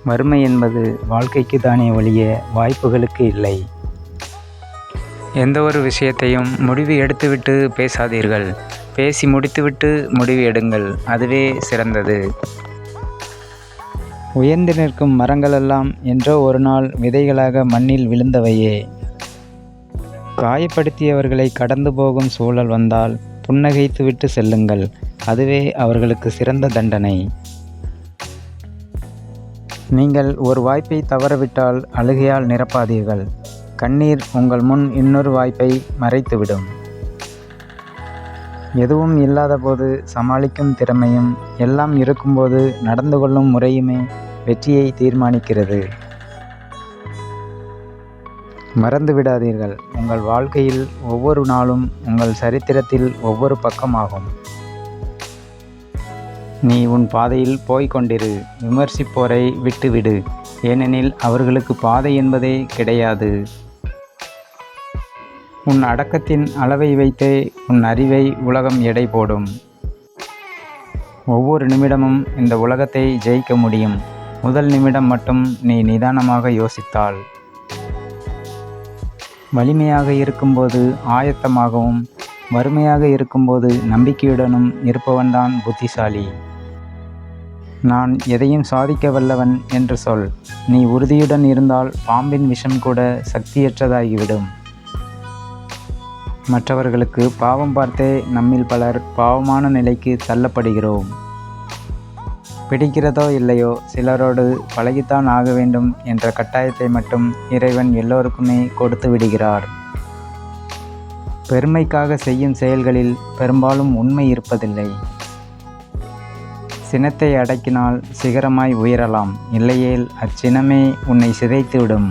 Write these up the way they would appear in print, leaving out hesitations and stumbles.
வறுமை என்பது வாழ்க்கைக்கு தானே ஒழிய வாய்ப்புகளுக்கு இல்லை. எந்த ஒரு விஷயத்தையும் முடிவு எடுத்துவிட்டு பேசாதீர்கள். பேசி முடித்துவிட்டு முடிவு எடுங்கள். அதுவே சிறந்தது. உயர்ந்து நிற்கும் மரங்களெல்லாம் என்றோ ஒரு நாள் விதைகளாக மண்ணில் விழுந்தவையே. காயப்படுத்தியவர்களை கடந்து போகும் சூழல் வந்தால் புன்னகைத்துவிட்டு செல்லுங்கள். அதுவே அவர்களுக்கு சிறந்த தண்டனை. நீங்கள் ஒரு வாய்ப்பை தவறவிட்டால் அழுகையால் நிரப்பாதீர்கள். கண்ணீர் உங்கள் முன் இன்னொரு வாய்ப்பை மறைத்துவிடும். எதுவும் இல்லாத போது சமாளிக்கும் திறமையும், எல்லாம் இருக்கும்போது நடந்து கொள்ளும் முறையுமே வெற்றியை தீர்மானிக்கிறது. மறந்து விடாதீர்கள், உங்கள் வாழ்க்கையில் ஒவ்வொரு நாளும் உங்கள் சரித்திரத்தில் ஒவ்வொரு பக்கமாகும். நீ உன் பாதையில் போய்கொண்டிரு. விமர்சிப்போரை விட்டுவிடு. ஏனெனில் அவர்களுக்கு பாதை என்பதே கிடையாது. உன் அடக்கத்தின் அளவை வைத்தே உன் அறிவை உலகம் எடை போடும். ஒவ்வொரு நிமிடமும் இந்த உலகத்தை ஜெயிக்க முடியும். முதல் நிமிடம் மட்டும் நீ நிதானமாக யோசித்தால். வலிமையாக இருக்கும்போது ஆயத்தமாகவும், வறுமையாக இருக்கும்போது நம்பிக்கையுடனும் இருப்பவன்தான் புத்திசாலி. நான் எதையும் சாதிக்க வல்லவன் என்று சொல். நீ உறுதியுடன் இருந்தால் பாம்பின் விஷம் கூட சக்தியற்றதாகிவிடும். மற்றவர்களுக்கு பாவம் பார்த்தே நம்மில் பலர் பாவமான நிலைக்கு தள்ளப்படுகிறோம். பிடிக்கிறதோ இல்லையோ, சிலரோடு பழகித்தான் ஆக வேண்டும் என்ற கட்டாயத்தை மட்டும் இறைவன் எல்லோருக்குமே கொடுத்து விடுகிறார். பெருமைக்காக செய்யும் செயல்களில் பெரும்பாலும் உண்மை இருப்பதில்லை. சினத்தை அடக்கினால் சிகரமாய் உயரலாம். இல்லையேல் அச்சினமே உன்னை சிதைத்துவிடும்.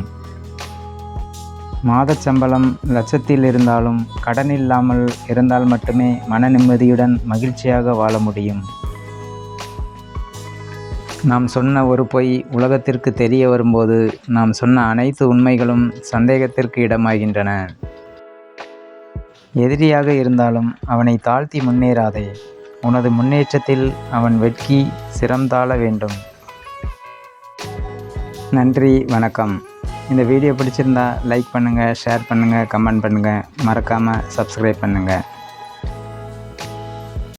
மாதச் சம்பளம் லட்சத்தில் இருந்தாலும் கடன் இல்லாமல் இருந்தால் மட்டுமே மன நிம்மதியுடன் மகிழ்ச்சியாக வாழ முடியும். நாம் சொன்ன ஒரு பொய் உலகத்திற்கு தெரிய வரும்போது நாம் சொன்ன அனைத்து உண்மைகளும் சந்தேகத்திற்கு இடமாகின்றன. எதிரியாக இருந்தாலும் அவனை தாழ்த்தி முன்னேறாதே. உனது முன்னேற்றத்தில் அவன் வெட்கி சிரம் தாழ வேண்டும். நன்றி, வணக்கம். இந்த வீடியோ பிடிச்சிருந்தா லைக் பண்ணுங்கள், ஷேர் பண்ணுங்கள், கமெண்ட் பண்ணுங்கள். மறக்காமல் சப்ஸ்கிரைப் பண்ணுங்கள்.